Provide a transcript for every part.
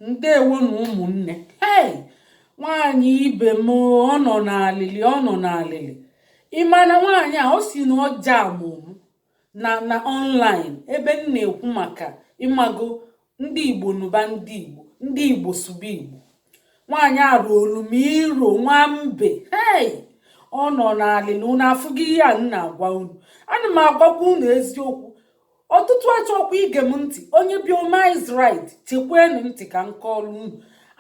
ndewo na ụmụnne. Nwanyị ibe m ọ nọ n'alịlị ịma na nwanyị a o si na ọja amụmụ na online ebe m na-ekwu maka ịmago ndị Igbo nụba ndị Igbo sụba Igbo. Nwanyị a ruolu m iro nwambe. Ọ nọ n'alịlị unu afụghị ihe a m na-agwa unu. Ana m agwakwa unu eziokwu. Ọtụtụ achọkwa ige m ntị. Onye bioma is right. Chekwenụ ntị ka m kọọrọ unu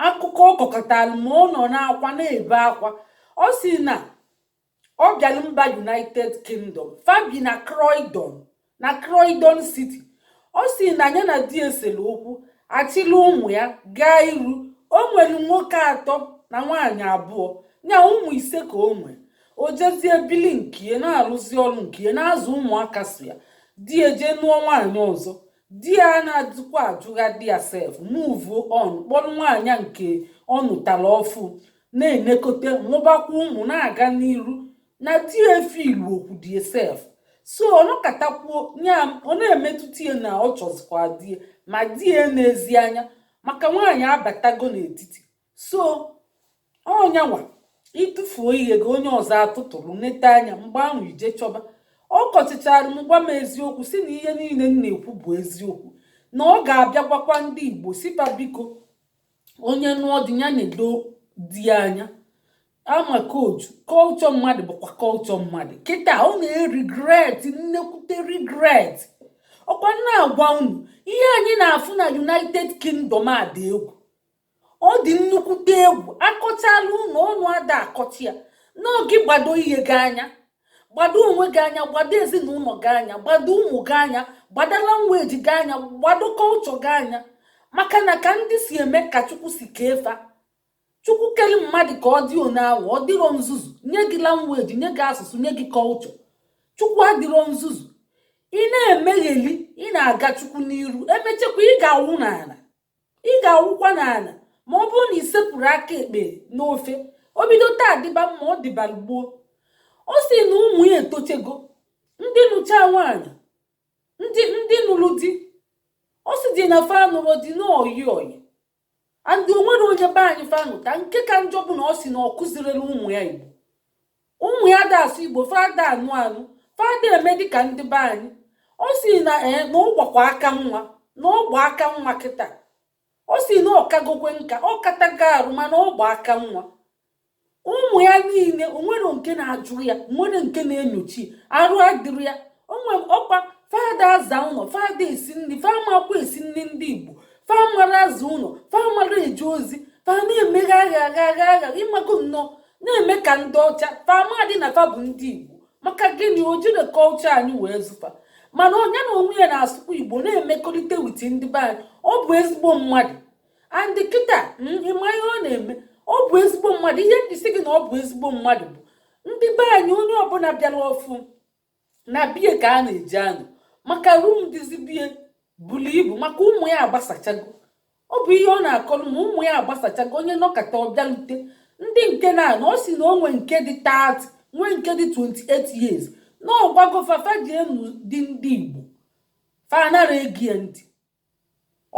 akụkọ ọ kọkọtara ma ọ nọ n'akwa na-ebe akwa. Ọ si na ọ bịara mba United Kingdom, fabi na Croydon City. Ọ si na ya na di esere okwu achịla ụmụ ya gaa iru. O nwere nwoke 3 na nwaanyị 2, nya ụmụ 5 ka o nwere. O jezie bili nke na-arụzi ọrụ nke na-azụ ụmụaka so ya. Di eje nụọ nwaanyị ọzọ. Di ya na-adịkwa ajụgha di ya sef move on kpọrọ nwaanyị nke ọ nụtara ọfụ na-enekote nwụbakwa ụmụ na-aga n'iru na di efilu okwu di sef. So ọ nọkatakwuo nya ọ na-emetụta ya na ọ chọzikwa di ma di ya n'ezi anya maka nwaanyị abatago n'etiti. So ọnyanwa ịtụfuo ihe gị onye ọzọ atụtụrụ nete anya mgbe ahụ ije chọba. Ọ kọchichara m gwa m eziokwu si na ihe niile m na-ekwu bụ eziokwu na ọ ga-abịa gwakwa ndị Igbo sipa biko onye nụọ dị ya na-edo di anya ama koju kọlchọ mmadụ bụkwa kọlchọ mmadụ. Kịta ọ na-erigret nnekwute rigret. Ọkwa na-agwa unu ihe anyị na-afụ na United Kingdom a dị egwu. Ọ dị nnukwute egwu. Akọchala unu ọnụ ada akọchi ya n'oge gbado ihe gị anya, gbado onwe gị anya, gbado ezinụlọ gị anya, gbado ụmụ gị anya, gbadala language gị anya, gbado kọlchọ gị anya. Maka na ka ndị si eme ka Chukwu si kee fa. Chukwu kele mmadụ ka ọ dị one ahụ, ọ dịrọ nzuzu nye gị language, nye gị asụsụ, nye gị kọlchọ. Chukwu adịrọ nzuzu. Ị na-emegheli ị na-aga Chukwu n'iru, emechekwa ị ga-awụ n'ala. Ị ga-awụkwa n'ala ma ọ bụrụ na isepụrụ aka ekpe n'ofe. O bido taa dịba mma ọ dịbara gboo. Ọ si na ụmụ ya etochego ndị nụcha nwaanyị ndị nụrụ di. Ọ si dị na fa nụrụ di n'oyi andị onwere onye be anyị fanụta. Nke ka njọ bụ na ọ si na ọ kụzirela ụmụ ya Igbo. Ụmụ ya da asụ Igbo fada anụ fada eme dịka ndị be anyị. Ọ si na ụgbakwa aka nwa na ọgba aka nwa kịta. Ọ si na ọkagokwe nka ọ kataga arụ mana ọgba aka nwa. Ụmụ ya niile onwere nke na-ajụ ya, nwere nke na-enyochi arụ adịrị ya. Onwe ọkwa fada aza ụlọ, fada esi nri, famakwa esi nri ndị Igbo, famara azụ ụlọ, famara eje ozi, fa na-emeghe agha ịmago nnọọ na-eme ka ndị ọcha famadị na fa bụ ndị Igbo. Maka gịnị o jiri kọlchọ anyị wee zụfa. Mana onye na onwe ya na-asụkwa Igbo na-emekọrịta witi ndị be anyị. Ọ bụ ezigbo mmadụ andị kịta ịma ihe ọ na-eme. Ọ bụ ezigbo mmadụ. Ihe njisi gị na ọ bụ ezigbo mmadụ bụ ndị be anyị onye ọbụla bịara ọfụ na biye ka a na-eji anụ maka rum dịzi bie buru ibu maka ụmụ ya agbasachago. Ọ bụ ihe ọ na-akọrọ ma ụmụ ya agbasachago. Onye nọkata ọbịalute ndị nke na-anọ ọ si na onwe nke dị 30 nwee nke dị 28 years na ọgwago fafa ji enu dị ndị Igbo fa anara egie ntị.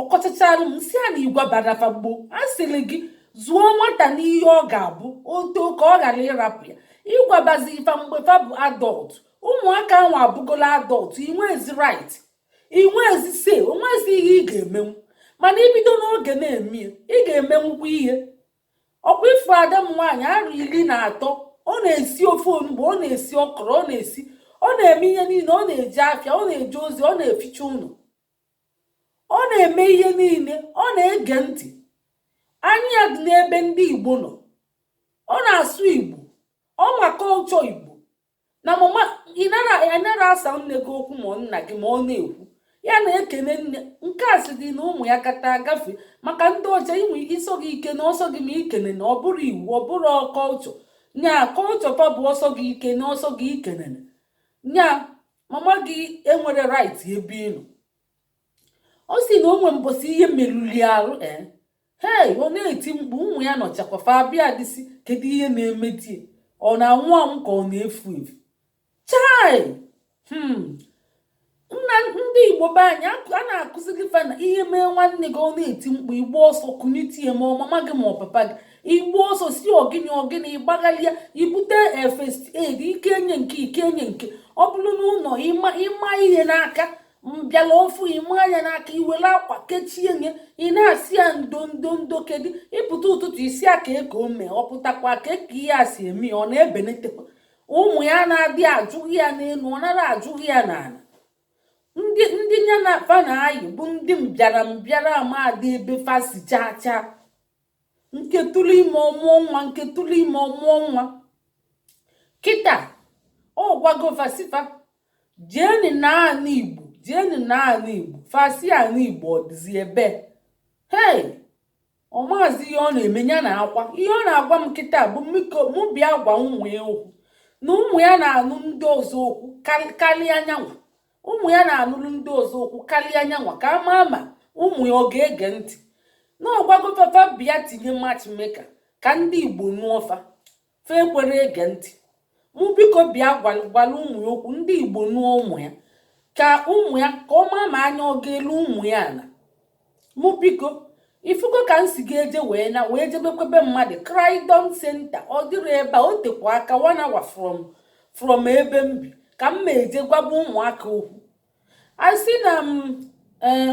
Ọkọchachara m si a na igwe barafa gboo. A sịrị gị zụọ nwata n'ihe ọ ga-abụ oto ka ọ ghara ịrapụ ya. Ịgwabazi ifa mgbe fa bụ adọlt. Ụmụaka ahụ abụgola adọlt. Inwezi right, inwezi se, onwezi ihe ị ga-emenwu. Mana ibido n'oge na-eme ị ga-emenwukwa ihe. Ọkwa ifu ada m nwaanyị arụ 13 ọ na-esi ofe onugbo, ọ na-esi ọkọrọ, ọ na-eme ihe niile, ọ na-eje afịa, ọ na-eje ozi, ọ na-eficha ụlọ, ọ na-eme ihe niile, ọ na-ege ntị. Anya dị n'ebe ndị Igbo nọ. Ọ na-asụ Igbo, ọ ma kọlchọ Igbo. Na mama ịnara asa nne gị okwu ma nna gị ma ọ na-ekwu ya na-ekene nne. Nke a si dị na ụmụ ya kata agafe maka ndị ọcha inwe iso gị ike na ọsọ gị ma ikene na ọ bụrụ iwu, ọ bụrụ kọlchọ. Nya kọlchọ fa bụ ọsọ gị ike na ọsọ gị ikenene. Nya mama gị enwere right ebe ịnụ. Ọ si na onwe mbosi ihe meruli arụ ọ na-eti mkpu. Ụmụ ya nọchakwa fa abịa dịsi kedu ihe na-eme die. Ọ na-anwụ anwụ ka ọ na-efu efu. Chai ndị Igbo be anyị a na-akụziri fa na ihe mee nwanne gị ọ na-eti mkpu igbo ọsọ kunitie ma mama gị ma papa gị igbo ọsọ si ogini ịgbaghalịa ibute first aid ike nye nke ọ bụrụ n'ụlọ ịma ihe n'aka mbịala ofu ịma anya n'aka iwere akwa kechie nye ị na-asị ya ndo kedu ịpụta ụtụtụ isi aka eke ome ọ pụtakwa ka ihe a si eme ọ na-ebenetekwa ụmụ ya na-adị ajụghị ya n'elu ọ nara ajụghị ya n'ala ndị ya na fa na-ayị bụ ndị mbịara amadị ebe fasi chaa nke tụrụ ime ọmụọ nwa kịta ọ gwago fasifa jeeni naanị Igbo fasi anị Igbo ọdịzi ebe hei ọmazi ihe ọ na-eme ya na akwa ihe ọ na-agwa m kịta bụ mụ bịa gwa ụmụ ya okwu na ụmụ ya na-anụ ndị ọzọ okwu karịa anyanwụ ụmụ ya na-anụrụ ndị ọzọ okwu karịa anyanwụ ka ama ụmụ ya ọ ga-ege ntị na ọgbagofafa bịa tinye matchmaker ka ndị Igbo nụọfa fa ekwere ege ntị mụ biko bịa gwala ụmụ ya okwu ndị Igbo nụọ ụmụ ya ka ụmụ ya ka ọ maa ma anya ọ ga-elu ụmụ ya ala mụ biko ifugo ka m si ga-eje wee jebekwebe mmadụ Croydon Center ọ dịrị ebe a o tekwa aka 1 hour from ebe m bi ka m ma eje gwaba ụmụaka okwu asị na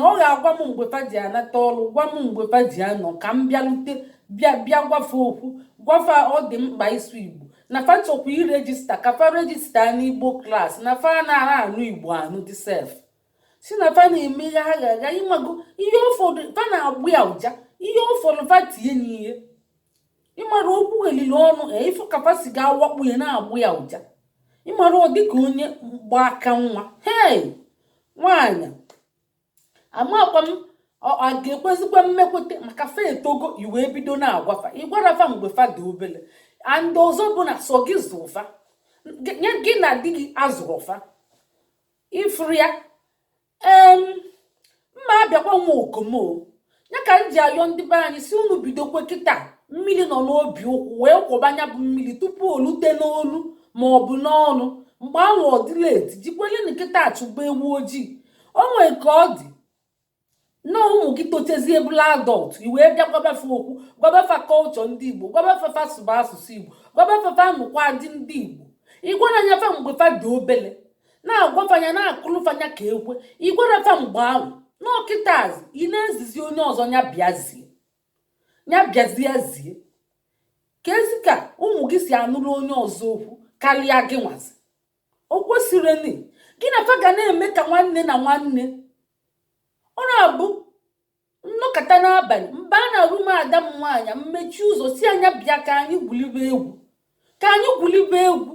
ọ ga-agwa m mgbe fa ji anata ọrụ gwa m mgbe fa ji anọ ka m bịarute bịa gwafe okwu gwafa ọ dị mkpa isu Igbo na fa chọkwa irejista ka fa rejista n'Igbo klas na fa anaghị anụ Igbo anụ dị sef si na fa na-emeghe ha ga-aga ịmago ihe ụfọdụ fa na-agbụ ya ụja ihe ụfọdụ fa tinye n'ihe ịmara okwu elile ọnụ ifu ka fa si ga-awakpu ya na-agbụ ya ụja ịmara ọ dịka onye mgba aka nwa hei nwaanyị amakwa m a ga-ekwezikwa mmekwute maka fa etogo iwe bido na-agwafa ịgwarafa mgbe fa dị obele and ọzọ bụ na so gị zụfa gị na di gị azụrụ fa ifuru ya mma abịakwa nwa okomo ya ka m ji ayọ ndị be anyị si unu bidokwe kịta mmiri nọ n'obi ụkwụ wee kwọbanya bụ mmiri tupu olute n'olu ma ọ bụ n'ọnụ mgbe ahụ ọ dịla eti jikwele nkịta achụgba ewu ojii o nwere ka ọ dị na ụmụ gị tochezie bụla adọlt iwee bịa gwabafe okwu gwabafa kọlchọ ndị Igbo gwabafa fasụba asụsụ Igbo gwabafafa nụkwa dị ndị Igbo ịgwara nyafa mgbe fa dị obele na-agwafanya na-akụlụfanya ka ekwe ịgwarafa mgbe ahụ n'ọkịtazi ị na-ezizi onye ọzọ ya bịazie zie ka ezi ka ụmụ gị si anụrụ onye ọzọ okwu karịa gị nwazi o kwesịrị gị na fa ga na-eme ka nwanne na nwanne ọ na-abụ nnọkọta n'abalị mgbe a na-arụ m ada m nwaanyị mmechi ụzọ si anya bịa ka anyị gwulibe egwu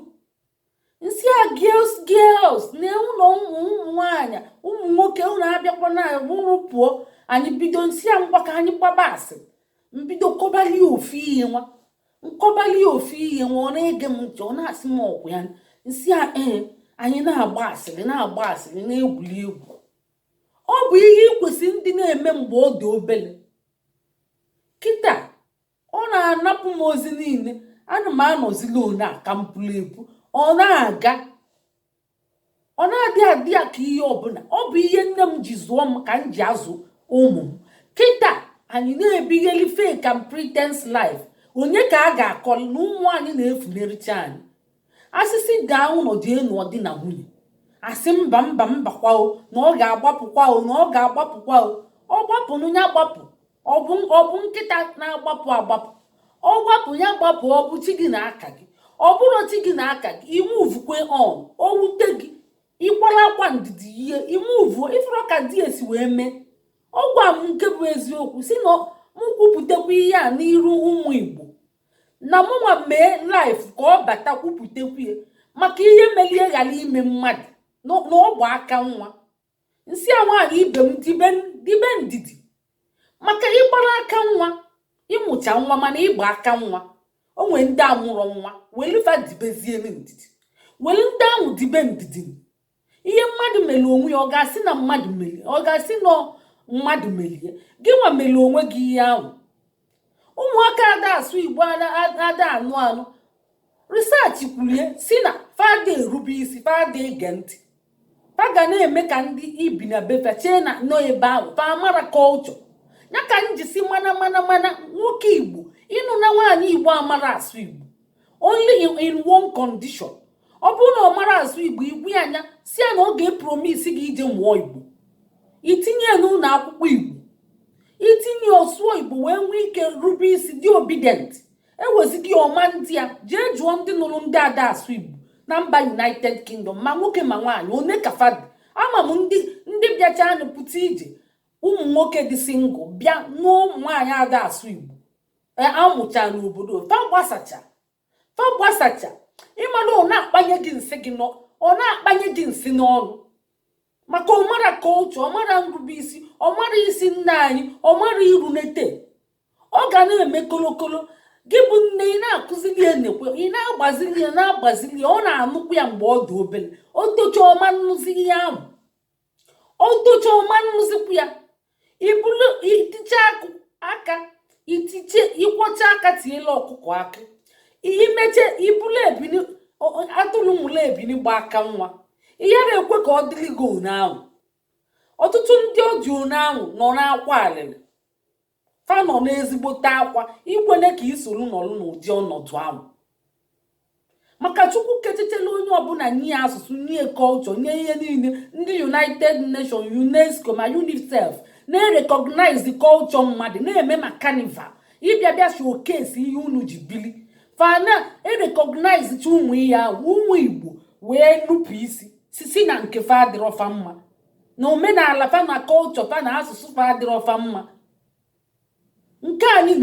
nsị a girls na ụlọ ụmụ nwaanyị ụmụ nwoke ụlọ abịakwa na ụlọ pụọ anyị bido nsị a ngwa ka anyị gbaba asịrị mbido nkọbali ofu ihe nwa ọ na-ege m ntị ọ na-asị m ọgwụ ya nsị a anyị na-agba asịrị na-egwuli egwu ọ bụ ihe ikwesị ndị na-eme mgbe ọ dị obele kịta ọ na-anapụ m ozi niile ana m anọzila one a ka m pụrụ epu ọ na-aga ọ na-adị adị ya ka ihe ọbụla ọ bụ ihe nne m ji zụọ m ka m ji azụ ụmụ m kịta anyị na-ebigheli fake and pretense life onye ka a ga-akọli na ụmụ anyị na-efunericha anyị asịsị gaa ụlọ dị enu ọdị na nwunye asị mba kwao na ọ ga-agbapụkwa ọ gbapụnụ ya gbapụ ọ bụ nkịta na-agbapụ ọ gbapụ ya gbapụ ọ bụ chi gị na-aka gị ọ bụrụ chi gị na-aka gị imuvukwe o wute gị ịkwara akwa ndidi ihe imuvu ifuru ka di esi wee mee ọ gwa m nke bụ eziokwu si na m kwupụtakwa ihe a n'iru ụmụ Igbo na mụnwa mee life ka ọ bata kwupụtakwa ya maka ihe melie ghara ime mmadụ n'ọgba aka nwa nsị a nwaanyị ibe m dibe ndidi maka ịgbara aka nwa ịmụcha nwa mana ịgba aka nwa o nwere ndị amụrụ nwa welifa dibezie ndidi weli ndị ahụ dibe ndidi ihe mmadụ mere onwe ya ọ ga-asị na mmadụ merie ọ ga-asị na mmadụ merie gị nwa mere onwe gị ihe ahụ ụmụaka ada asụ Igbo ada anụ research kwurie si na fada erube isi fada ege ntị fa ga na-eme ka ndị ibi na befa chee na nọ ebe ahụ fa amara culture ya ka njisi mana nwoke Igbo ịnụ na nwaanyị Igbo amara asụ Igbo only in one condition. Ọ bụrụ na ọ mara asụ Igbo igwe anya si ya na ọ ga-epromise gị ije mụọ Igbo itinye n'ụlọ akwụkwọ Igbo itinye ọsụọ Igbo wee nwee ike rube isi dị obedient ewezigị ọma ndị a jee jụọ ndị nụrụ ndị ada asụ Igbo na mba United Kingdom ma nwoke ma nwaanyị one ka fadị ama m ndị bịacha anyị pụta ije ụmụ nwoke dị single bịa nụọ ụmụ nwaanyị ada asụ Igbo amụcha n'obodo fa gbasacha ịmana ọ na-akpanye gị nsị gị ọ na-akpanye gị nsị n'ọnụ maka ọmara culture ọmara nrube isi ọmara isi nna anyị ọmara irunete ọ ga na-eme kolokolo gị bụ nne ị na-akụzili ya nekwe ị na-agbazili ya ọ na-anụkwu ya mgbe ọ dị obere otocha ọma nnụzi ya ahụ otocha ọma nnụzikwu ya ibulu itiche aka itiche ịkwọcha aka tiela ọkụkọ aka imeche ibulu ebini atụrụ mụla ebini gba aka nwa ihe na-ekwe ka ọ dịrị gị ụnyaahụ ọtụtụ ndị ọdị ụnyaahụ nọ n'akwa alịrị fa nọ n'ezigbote akwa ikwele ka isoro nọrụ n'ụdị ọnọdụ ahụ maka Chukwu ketechela onye ọbụla nye asụsụ nye culture nye ihe niile ndị United Nations UNESCO ma UNICEF na-recognize the culture mmadụ na-eme ma carnival ịbịa showcase ihe unu ji bili fana erecognize chi ụmụ ihe ahụ ụmụ Igbo wee nupụ isi si na nke fa adịrọ fa mma na omenala fa na culture fa na asụsụ fa adịrọ fa mma nke anyị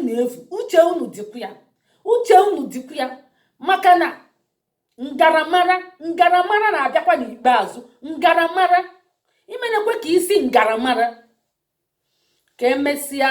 na-efu uche unu dịkwa ya maka na ngaramara na-abịakwa n'ikpeazụ ngaramara imenekwe ka isi ngaramara ka emesịa